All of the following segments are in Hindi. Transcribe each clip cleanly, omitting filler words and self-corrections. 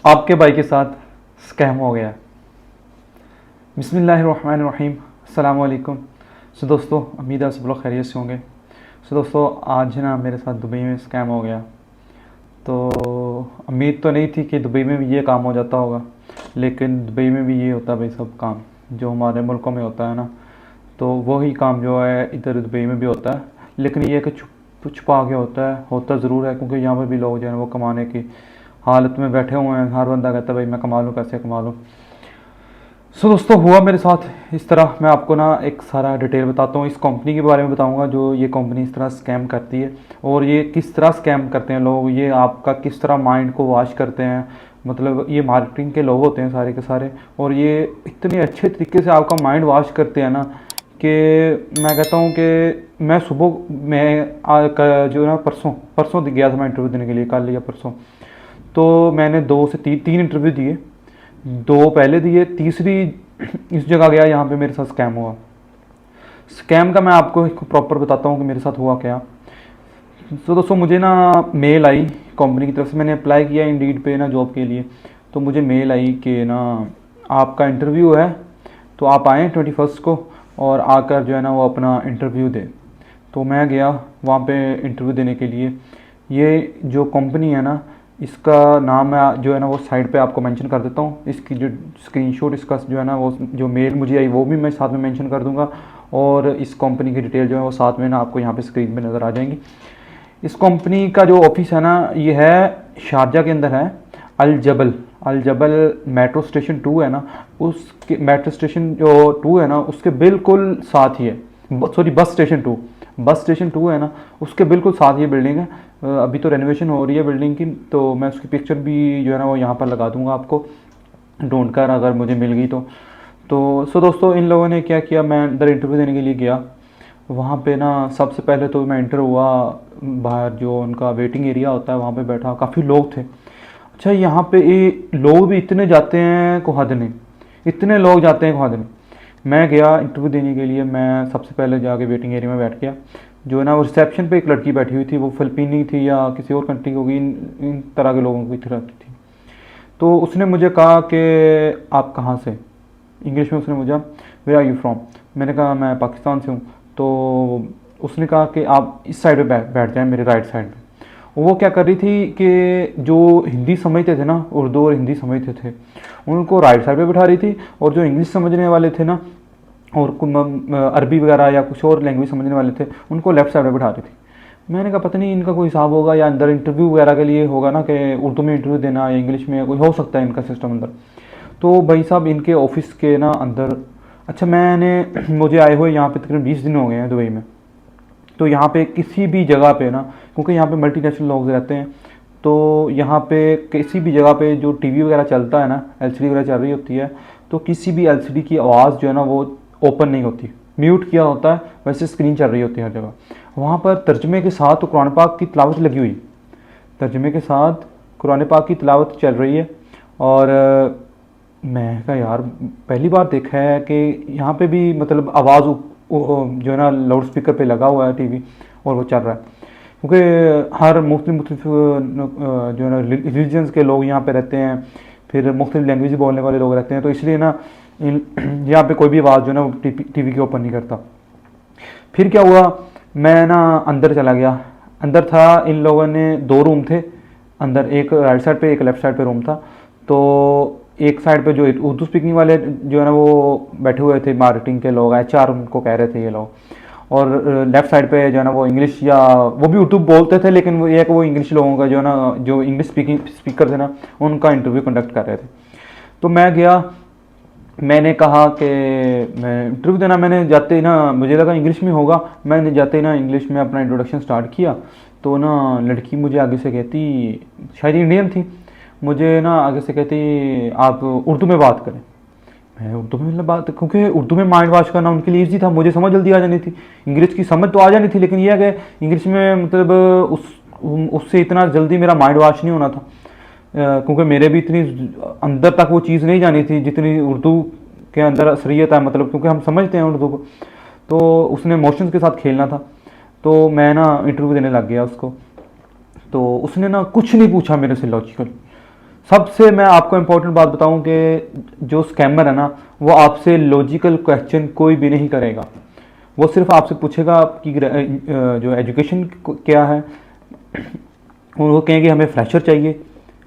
आपके भाई के साथ स्कैम हो गया। बिस्मिल्लाहिर्रहमानिर्रहीम, अस्सलाम वालेकुम। सो दोस्तों, उम्मीद है सब लोग खैरियत से होंगे। सो दोस्तों, आज ना मेरे साथ दुबई में स्कैम हो गया। तो उम्मीद तो नहीं थी कि दुबई में भी ये काम हो जाता होगा, लेकिन दुबई में भी ये होता है भाई, सब काम जो हमारे मुल्कों में होता है ना, तो वही काम जो है इधर दुबई में भी होता है। लेकिन ये कि छुपा के होता ज़रूर है, क्योंकि यहाँ पर भी लोग जो है वो कमाने की हालत में बैठे हुए हैं। हर बंदा कहता है भाई मैं कमा लूँ, कैसे कमा लूँ। सो दोस्तों, हुआ मेरे साथ इस तरह। मैं आपको ना एक सारा डिटेल बताता हूँ, इस कंपनी के बारे में बताऊँगा जो ये कंपनी इस तरह स्कैम करती है, और ये किस तरह स्कैम करते हैं लोग, ये आपका किस तरह माइंड को वॉश करते हैं। मतलब ये मार्केटिंग के लोग होते हैं सारे के सारे, और ये इतने अच्छे तरीके से आपका माइंड वॉश करते हैं ना कि मैं कहता हूँ कि मैं सुबह जो ना परसों परसों गया था मैं इंटरव्यू देने के लिए, कल या परसों। तो मैंने दो से तीन इंटरव्यू दिए, दो पहले दिए, तीसरी इस जगह गया, यहाँ पे मेरे साथ स्कैम हुआ। स्कैम का मैं आपको एक प्रॉपर बताता हूँ कि मेरे साथ हुआ क्या। तो दोस्तों, मुझे ना मेल आई कंपनी की तरफ से। मैंने अप्लाई किया इंडीड पे ना जॉब के लिए। तो मुझे मेल आई कि ना आपका इंटरव्यू है, तो आप आएँ 21 को और आकर जो है ना वो अपना इंटरव्यू दें। तो मैं गया वहाँ पे इंटरव्यू देने के लिए। ये जो कंपनी है ना, इसका नाम मैं जो है ना वो साइड पे आपको मेंशन कर देता हूँ। इसकी जो स्क्रीनशॉट इसका जो है ना वो जो मेल मुझे आई वो भी मैं साथ में मेंशन कर दूँगा, और इस कंपनी की डिटेल जो है वो साथ में ना आपको यहाँ पे स्क्रीन पे नज़र आ जाएंगी। इस कंपनी का जो ऑफिस है ना, ये है शारजा के अंदर है। अल जबल मेट्रो स्टेशन 2 है ना, उसके मेट्रो स्टेशन जो 2 है ना उसके बिल्कुल साथ ही है। सॉरी, बस स्टेशन 2 है ना, उसके बिल्कुल साथ ये बिल्डिंग है। अभी तो रेनोवेशन हो रही है बिल्डिंग की, तो मैं उसकी पिक्चर भी जो है ना वो यहाँ पर लगा दूंगा आपको ढूंढ कर, अगर मुझे मिल गई तो सो दोस्तों, इन लोगों ने क्या किया, मैं अंदर इंटरव्यू देने के लिए गया। वहाँ पे ना सबसे पहले तो मैं इंटर हुआ, बाहर जो उनका वेटिंग एरिया होता है वहाँ पे बैठा, काफ़ी लोग थे। अच्छा, यहाँ पे ये लोग भी इतने जाते हैं को हद नहीं, इतने लोग जाते हैं को हद नहीं। मैं गया इंटरव्यू देने के लिए, मैं सबसे पहले जाके वेटिंग एरिया में बैठ गया। जो है ना वो रिसेप्शन पे एक लड़की बैठी हुई थी, वो फिलिपीनी थी या किसी और कंट्री की होगी, इन तरह के लोगों की तरह की थी। तो उसने मुझे कहा कि आप कहाँ से, इंग्लिश में उसने मुझे वेयर आर यू फ्रॉम। मैंने कहा मैं पाकिस्तान से हूँ। तो उसने कहा कि आप इस साइड पे बैठ जाएं, मेरे राइट साइड पे। वो क्या कर रही थी कि जो हिंदी समझते थे ना, उर्दू और हिंदी समझते थे, उनको राइट साइड पे बिठा रही थी, और जो इंग्लिश समझने वाले थे ना, और अरबी वगैरह या कुछ और लैंग्वेज समझने वाले थे, उनको लेफ्ट साइड पे बिठा रही थी। मैंने कहा पता नहीं इनका कोई हिसाब होगा, या अंदर इंटरव्यू वगैरह के लिए होगा ना कि उर्दू में इंटरव्यू देना या इंग्लिश में, कोई हो सकता है इनका सिस्टम अंदर। तो भाई साहब, इनके ऑफिस के ना अंदर, अच्छा मैंने मुझे आए हुए यहाँ पे तकरीबन 20 दिन हो गए हैं दुबई में। तो यहाँ पे किसी भी जगह पे ना, क्योंकि यहाँ पे मल्टीनेशनल लोग रहते हैं, तो यहाँ पे किसी भी जगह पे जो टीवी वगैरह चलता है ना, एलसीडी वगैरह चल रही होती है, तो किसी भी एलसीडी की आवाज़ जो है ना वो ओपन नहीं होती, म्यूट किया होता है, वैसे स्क्रीन चल रही होती है हर जगह। वहाँ पर तर्जमे के साथ तो कुरान पाक की तिलावत लगी हुई, तर्जमे के साथ कुरान पाक की तिलावत चल रही है। और मैं कहा यार, पहली बार देखा है कि यहाँ पे भी मतलब आवाज़ जो है ना लाउड स्पीकर पे लगा हुआ है टीवी, और वो चल रहा है। क्योंकि हर मुख्तलिफ जो है ना रिलीजन्स के लोग यहाँ पे रहते हैं, फिर मुख्तलिफ लैंग्वेज बोलने वाले लोग रहते हैं, तो इसलिए ना यहाँ पे कोई भी आवाज़ जो है ना वो टीवी के ऊपर नहीं करता। फिर क्या हुआ, मैं ना अंदर चला गया। अंदर था, इन लोगों ने दो रूम थे अंदर, एक राइट साइड पे एक लेफ्ट साइड पे रूम था। तो एक साइड पे जो उर्दू स्पीकिंग वाले जो है ना वो बैठे हुए थे, मार्केटिंग के लोग, एचआर उनको कह रहे थे ये लोग। और लेफ्ट साइड पे जो है ना वो इंग्लिश, या वो भी उर्दू बोलते थे, लेकिन वो एक वो इंग्लिश लोगों का जो है ना, जो इंग्लिश स्पीकर थे ना, उनका इंटरव्यू कंडक्ट कर रहे थे। तो मैं गया, मैंने कहा कि मैं इंटरव्यू देना, मैंने जाते ही ना मुझे लगा इंग्लिश में होगा, मैंने जाते ही ना इंग्लिश में अपना इंट्रोडक्शन स्टार्ट किया। तो ना लड़की मुझे आगे से कहती, शायद इंडियन थी, मुझे ना आगे से कहती आप उर्दू में बात करें। मैं उर्दू में मतलब बात, क्योंकि उर्दू में माइंड वॉश करना उनके लिए ईजी था, मुझे समझ जल्दी आ जानी थी। इंग्लिश की समझ तो आ जानी थी, लेकिन यह है कि इंग्लिश में मतलब उससे इतना जल्दी मेरा माइंड वॉश नहीं होना था, क्योंकि मेरे भी इतनी अंदर तक वो चीज़ नहीं जानी थी जितनी उर्दू के अंदर असलियत है, मतलब क्योंकि हम समझते हैं उर्दू को। तो उसने इमोशंस के साथ खेलना था। तो मैं ना इंटरव्यू देने लग गया उसको। तो उसने ना कुछ नहीं पूछा मेरे से लॉजिकल, सबसे मैं आपको इम्पोर्टेंट बात बताऊं कि जो स्कैमर है ना, वो आपसे लॉजिकल क्वेश्चन कोई भी नहीं करेगा। वो सिर्फ आपसे पूछेगा आपकी जो एजुकेशन क्या है। वो कहेंगे हमें फ्रेशर चाहिए,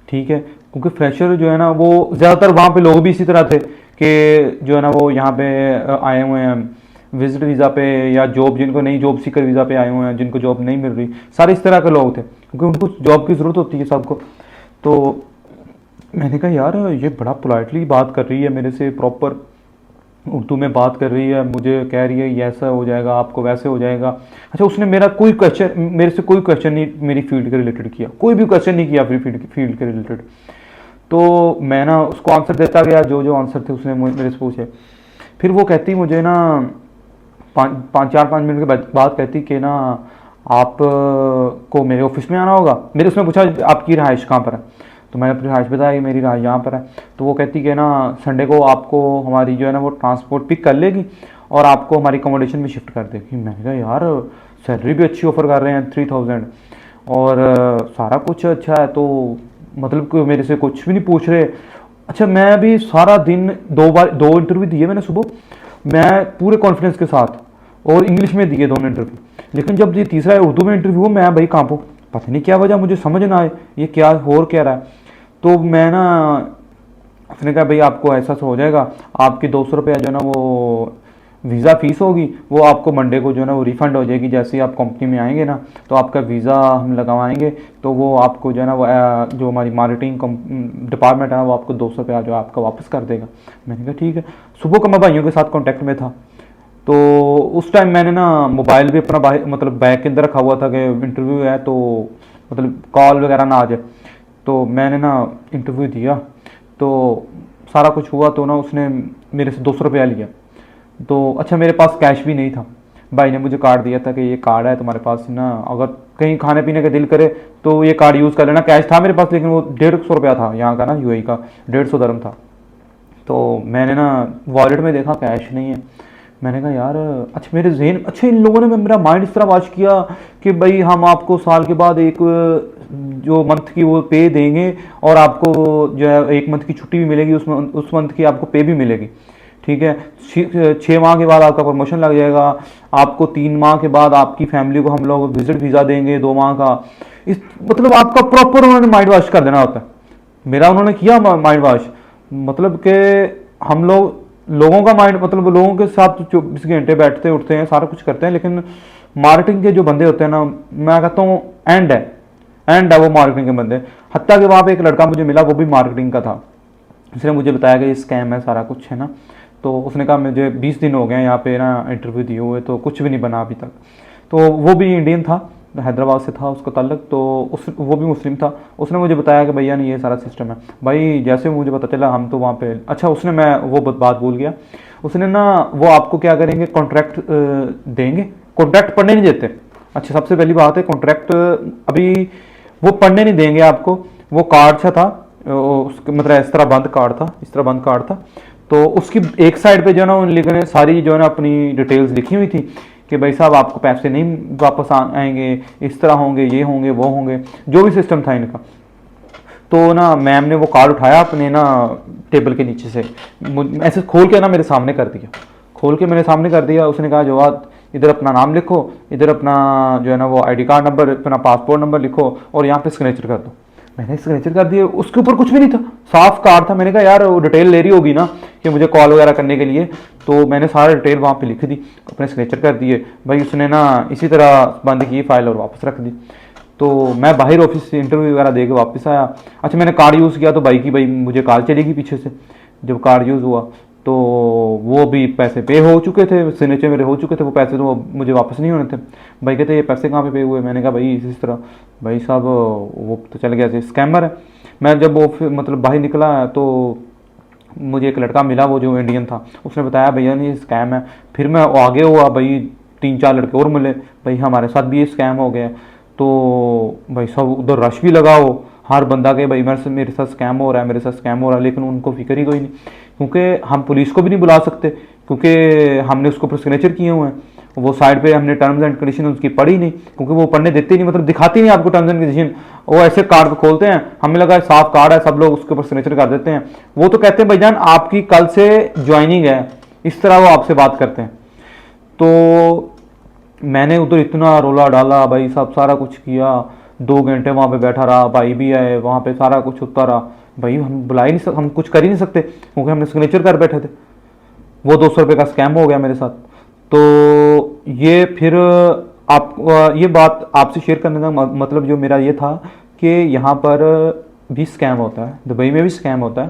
ठीक है, क्योंकि फ्रेशर जो है ना वो ज़्यादातर वहाँ पे लोग भी इसी तरह थे कि जो है ना वो यहाँ पे आए हुए हैं विजिट वीज़ा पे, या जॉब, जिनको नहीं जॉब सीकर वीज़ा पे आए हुए हैं, जिनको जॉब नहीं मिल रही, सारे इस तरह के लोग थे, क्योंकि उनको जॉब की ज़रूरत होती है सबको। तो मैंने कहा यार ये बड़ा पोलाइटली बात कर रही है मेरे से, प्रॉपर उर्दू में बात कर रही है, मुझे कह रही है ये ऐसा हो जाएगा, आपको वैसे हो जाएगा। अच्छा, उसने मेरा कोई क्वेश्चन, मेरे से कोई क्वेश्चन नहीं मेरी फील्ड के रिलेटेड किया, कोई भी क्वेश्चन नहीं किया फील्ड के रिलेटेड। तो मैं ना उसको आंसर देता गया, जो जो आंसर थे उसने मेरे से पूछे। फिर वो कहती मुझे ना 4-5 मिनट के बाद कहती कि ना आप को मेरे ऑफिस में आना होगा। मेरे उसने पूछा आपकी रिहाइश कहाँ पर है, तो मैंने अपनी रिहाइश बताया कि मेरी रिहाइश यहाँ पर है। तो वो कहती कि ना संडे को आपको हमारी जो है ना वो ट्रांसपोर्ट पिक कर लेगी और आपको हमारी अकोमोडेशन में शिफ्ट कर देगी। मैंने कहा यार सैलरी भी अच्छी ऑफर कर रहे हैं 3000 और सारा कुछ अच्छा है, तो मतलब कि मेरे से कुछ भी नहीं पूछ रहे। अच्छा, मैं भी सारा दिन 2 इंटरव्यू दिए मैंने सुबह, मैं पूरे कॉन्फिडेंस के साथ, और इंग्लिश में दिए दोनों इंटरव्यू। लेकिन जब ये तीसरा उर्दू में इंटरव्यू हो, मैं भाई कांपू, पता नहीं क्या वजह, मुझे समझ ना आए ये क्या हो क्या रहा है। तो मैं ना, उसने कहा भाई आपको ऐसा सा हो जाएगा, आपकी 200 रुपया जो है ना वो वीज़ा फीस होगी, वो आपको मंडे को जो है ना वो रिफ़ंड हो जाएगी। जैसे ही आप कंपनी में आएंगे ना, तो आपका वीज़ा हम लगवाएंगे, तो वो आपको जो है ना वो जो हमारी मार्केटिंग डिपार्टमेंट है वो आपको 200 रुपया जो आपका वापस कर देगा। मैंने कहा ठीक है। सुबह को मैं भाइयों के साथ कॉन्टैक्ट में था, तो उस टाइम मैंने ना मोबाइल भी अपना मतलब बैग के अंदर रखा हुआ था कि इंटरव्यू है, तो मतलब कॉल वगैरह ना आ जाए। तो मैंने ना इंटरव्यू दिया, तो सारा कुछ हुआ, तो ना उसने मेरे से 200 रुपया लिया। तो अच्छा, मेरे पास कैश भी नहीं था, भाई ने मुझे कार्ड दिया था कि ये कार्ड है तुम्हारे पास ना, अगर कहीं खाने पीने का दिल करे तो ये कार्ड यूज़ कर लेना। कैश था मेरे पास, लेकिन वो 150 रुपया था, यहाँ का ना यूएई का 150 दरम था। तो मैंने ना वॉलेट में देखा कैश नहीं है। मैंने कहा यार, अच्छा मेरे जहन, अच्छा इन लोगों ने मेरा माइंड इस तरह वॉश किया कि भाई हम आपको साल के बाद एक जो मंथ की वो पे देंगे, और आपको जो है 1 मंथ की छुट्टी भी मिलेगी, उसमें उस मंथ की आपको पे भी मिलेगी, ठीक है। 6 माह के बाद आपका प्रमोशन लग जाएगा, आपको 3 माह के बाद आपकी फैमिली को हम लोग विजिट वीज़ा देंगे 2 माह का। इस मतलब आपका प्रॉपर उन्होंने माइंड वॉश कर देना होता है। मेरा उन्होंने किया माइंड वॉश, मतलब कि हम लोगों का माइंड, मतलब लोगों के साथ 24 घंटे बैठते उठते हैं, सारा कुछ करते हैं, लेकिन मार्केटिंग के जो बंदे होते हैं ना, मैं कहता हूँ एंड है वो मार्केटिंग के बंदे। हत्या के वहाँ पे एक लड़का मुझे मिला, वो भी मार्केटिंग का था। उसने मुझे बताया कि ये स्कैम है, सारा कुछ है ना। तो उसने कहा मुझे 20 दिन हो गए यहाँ पे ना इंटरव्यू दिए हुए, तो कुछ भी नहीं बना अभी तक। तो वो भी इंडियन था, हैदराबाद से था उसका ताल्लुक, तो वो भी मुस्लिम था। उसने मुझे बताया कि भैया नहीं ये सारा सिस्टम है भाई। जैसे मुझे पता चला, हम तो वहाँ पे, अच्छा उसने, मैं वो बात भूल गया, उसने ना वो आपको क्या करेंगे, कॉन्ट्रैक्ट देंगे, कॉन्ट्रैक्ट पढ़ने नहीं देते। अच्छा, सबसे पहली बात है कॉन्ट्रैक्ट अभी वो पढ़ने नहीं देंगे आपको। वो कार्ड सा था, उसके मतलब इस तरह बंद कार्ड था, तो उसकी एक साइड पे जो है ना उन लिखने सारी जो है ना अपनी डिटेल्स लिखी हुई थी कि भाई साहब आपको पैसे नहीं वापस आएंगे, इस तरह होंगे, ये होंगे, वो होंगे, जो भी सिस्टम था इनका। तो ना मैम ने वो कार्ड उठाया अपने ना टेबल के नीचे से, ऐसे खोल के ना मेरे सामने कर दिया, उसने कहा जवाब इधर अपना नाम लिखो, इधर अपना जो है ना वो आईडी कार्ड नंबर, अपना पासपोर्ट नंबर लिखो, और यहाँ पे सिग्नेचर कर दो। मैंने सिग्नेचर कर दिए, उसके ऊपर कुछ भी नहीं था, साफ कार्ड था। मैंने कहा यार वो डिटेल ले रही होगी ना कि मुझे कॉल वगैरह करने के लिए, तो मैंने सारा डिटेल वहाँ पे लिख दी, अपने सिग्नेचर कर दिए। भाई उसने ना इसी तरह बंद की फाइल और वापस रख दी। तो मैं बाहर ऑफिस से इंटरव्यू वगैरह दे के वापस आया। अच्छा, मैंने कार्ड यूज़ किया, तो भाई मुझे कॉल चलेगी पीछे से। जब कार्ड यूज़ हुआ तो वो भी पैसे पे हो चुके थे, सिग्नेचर मेरे हो चुके थे, वो पैसे तो मुझे वापस नहीं होने थे। भाई कहते ये पैसे कहाँ पे हुए? मैंने कहा भाई इस तरह। भाई साहब वो तो चल गया, स्कैमर है। मैं जब वो मतलब बाहर निकला तो मुझे एक लड़का मिला, वो जो इंडियन था, उसने बताया भैया नहीं ये स्कैम है। फिर मैं आगे हुआ, भाई 3-4 लड़के और मिले, भाई हमारे साथ भी ये स्कैम हो गया। तो भाई सब उधर रश भी लगा हो, हर बंदा के भाई मेरे साथ स्कैम हो रहा है, लेकिन उनको फिक्र ही कोई नहीं, क्योंकि हम पुलिस को भी नहीं बुला सकते, क्योंकि हमने उसके ऊपर सिग्नेचर किए हुए हैं। वो साइड पे हमने टर्म्स एंड कंडीशन उसकी पढ़ी नहीं, क्योंकि वो पढ़ने देते ही नहीं, मतलब दिखाती नहीं आपको टर्म्स एंड कंडीशन। वो ऐसे कार्ड खोलते हैं, हमें लगा साफ कार्ड है, सब लोग उसके ऊपर सिग्नेचर कर देते हैं। वो तो कहते हैं भाईजान आपकी कल से ज्वाइनिंग है, इस तरह वो आपसे बात करते हैं। तो मैंने उधर इतना रोला डाला भाई साहब, सारा कुछ किया, 2 घंटे वहाँ पे बैठा रहा, भाई भी आए वहाँ पे, सारा कुछ होता रहा। भाई हम बुला ही नहीं सकते, हम कुछ कर ही नहीं सकते, क्योंकि हमने सिग्नेचर कर बैठे थे। वो 200 रुपये का स्कैम हो गया मेरे साथ। तो ये फिर आप ये बात आपसे शेयर करने का मतलब जो मेरा ये था कि यहाँ पर भी स्कैम होता है, दुबई में भी स्कैम होता है।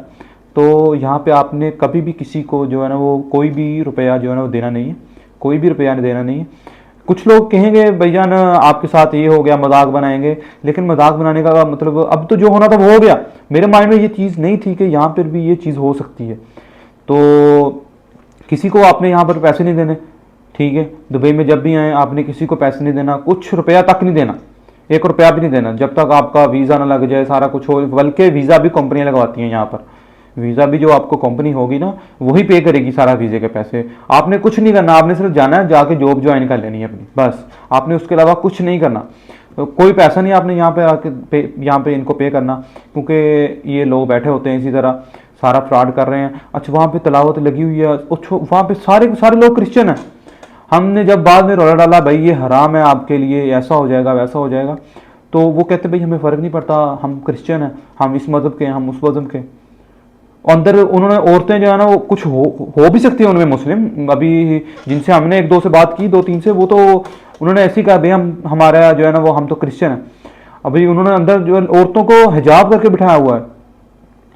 तो यहाँ पे आपने कभी भी किसी को जो है ना वो कोई भी रुपया जो है ना वो देना नहीं है, कोई भी रुपया देना नहीं है। कुछ लोग कहेंगे भैया ना आपके साथ ये हो गया, मजाक बनाएंगे, लेकिन मजाक बनाने का मतलब अब तो जो होना था वो हो गया। मेरे माइंड में ये चीज़ नहीं थी कि यहाँ पर भी ये चीज़ हो सकती है। तो किसी को आपने यहाँ पर पैसे नहीं देने, ठीक है। दुबई में जब भी आए आपने किसी को पैसे नहीं देना, कुछ रुपया तक नहीं देना, 1 रुपया भी नहीं देना, जब तक आपका वीज़ा ना लग जाए, सारा कुछ हो। बल्कि वीज़ा भी कंपनियां लगवाती हैं यहाँ पर, वीज़ा भी जो आपको कंपनी होगी ना वही पे करेगी सारा वीज़े के पैसे। आपने कुछ नहीं करना, आपने सिर्फ जाना है, जाके जॉब ज्वाइन कर लेनी है अपनी, बस। आपने उसके अलावा कुछ नहीं करना, तो कोई पैसा नहीं आपने यहाँ पे आके यहाँ पे इनको पे करना, क्योंकि ये लोग बैठे होते हैं इसी तरह सारा फ्रॉड कर रहे हैं। अच्छा वहाँ पे तलावत लगी हुई है, वहाँ पे सारे सारे लोग क्रिश्चियन हैं। हमने जब बाद में रोला डाला भाई ये हराम है आपके लिए, ऐसा हो जाएगा वैसा हो जाएगा, तो वो कहते भाई हमें फ़र्क नहीं पड़ता, हम क्रिश्चियन हैं, हम इस मज़हब के हैं, हम उस मज़हब के। अंदर उन्होंने औरतें जो है ना वो कुछ हो भी सकती है उनमें मुस्लिम, अभी जिनसे हमने 1-2 से बात की, 2-3 से, वो तो उन्होंने ऐसे ही कहा भाई हम हमारा जो है ना वो हम तो क्रिश्चियन है। अभी उन्होंने अंदर जो औरतों को हिजाब करके बिठाया हुआ है।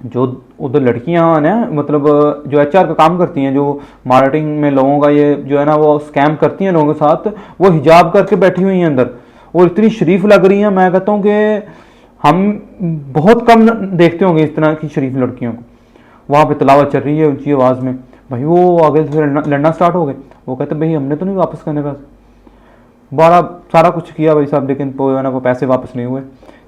जो उधर लड़कियां ना मतलब जो एचआर का काम करती हैं, जो मार्केटिंग में लोगों का ये जो है ना वो स्कैम करती हैं लोगों के साथ, वो हिजाब करके बैठी हुई हैं अंदर, और इतनी शरीफ लग रही हैं। मैं कहता हूँ कि हम बहुत कम देखते होंगे इस तरह की शरीफ लड़कियों को। वहाँ पे तलावत चल रही है ऊंची आवाज़ में, भाई वो आगे से लड़ना स्टार्ट हो गए। वो कहते भाई हमने तो नहीं वापस करने का, बड़ा सारा कुछ किया भाई साहब, लेकिन वो ना वो पैसे वापस नहीं हुए।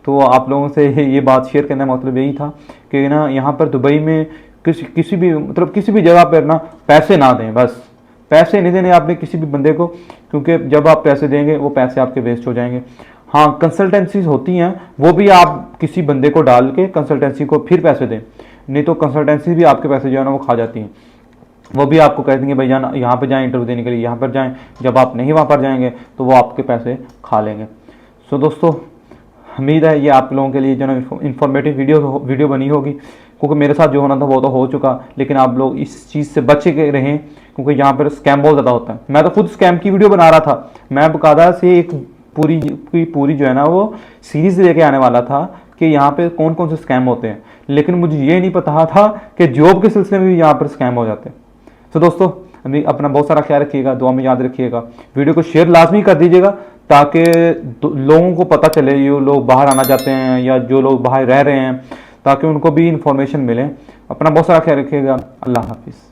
तो आप लोगों से ये बात शेयर करने का मतलब यही था कि ना यहाँ पर दुबई में किसी भी मतलब किसी भी जगह पर ना पैसे ना दें, बस पैसे नहीं देने आपने किसी भी बंदे को, क्योंकि जब आप पैसे देंगे वो पैसे आपके वेस्ट हो जाएंगे। हाँ कंसल्टेंसीज होती हैं, वो भी आप किसी बंदे को डाल के कंसल्टेंसी को फिर पैसे दें, नहीं तो कंसल्टेंसी भी आपके पैसे जो है ना वो खा जाती हैं। वो भी आपको कह देंगे भाई जान यहाँ पर जाएँ इंटरव्यू देने के लिए, यहाँ पर जाएँ, जब आप नहीं वहाँ पर जाएंगे तो वो आपके पैसे खा लेंगे। सो दोस्तों उम्मीद है ये आप लोगों के लिए जो है इंफॉर्मेटिव वीडियो बनी होगी, क्योंकि मेरे साथ जो होना था वो तो हो चुका, लेकिन आप लोग इस चीज़ से बचे के रहें, क्योंकि यहाँ पर स्कैम बहुत ज़्यादा होता है। मैं तो खुद स्कैम की वीडियो बना रहा था, मैं बकायदा से एक पूरी जो है ना वो सीरीज लेके आने वाला था कि यहाँ पे कौन कौन से स्कैम होते हैं, लेकिन मुझे ये नहीं पता था कि जॉब के सिलसिले में भी यहाँ पर स्कैम हो जाते हैं। तो दोस्तों अभी अपना बहुत सारा ख्याल रखिएगा, दुआ में याद रखिएगा, वीडियो को शेयर लाजमी कर दीजिएगा, ताकि लोगों को पता चले, जो लोग बाहर आना चाहते हैं या जो लोग बाहर रह रहे हैं, ताकि उनको भी इंफॉर्मेशन मिले। अपना बहुत सारा ख्याल रखिएगा। अल्लाह हाफिज़।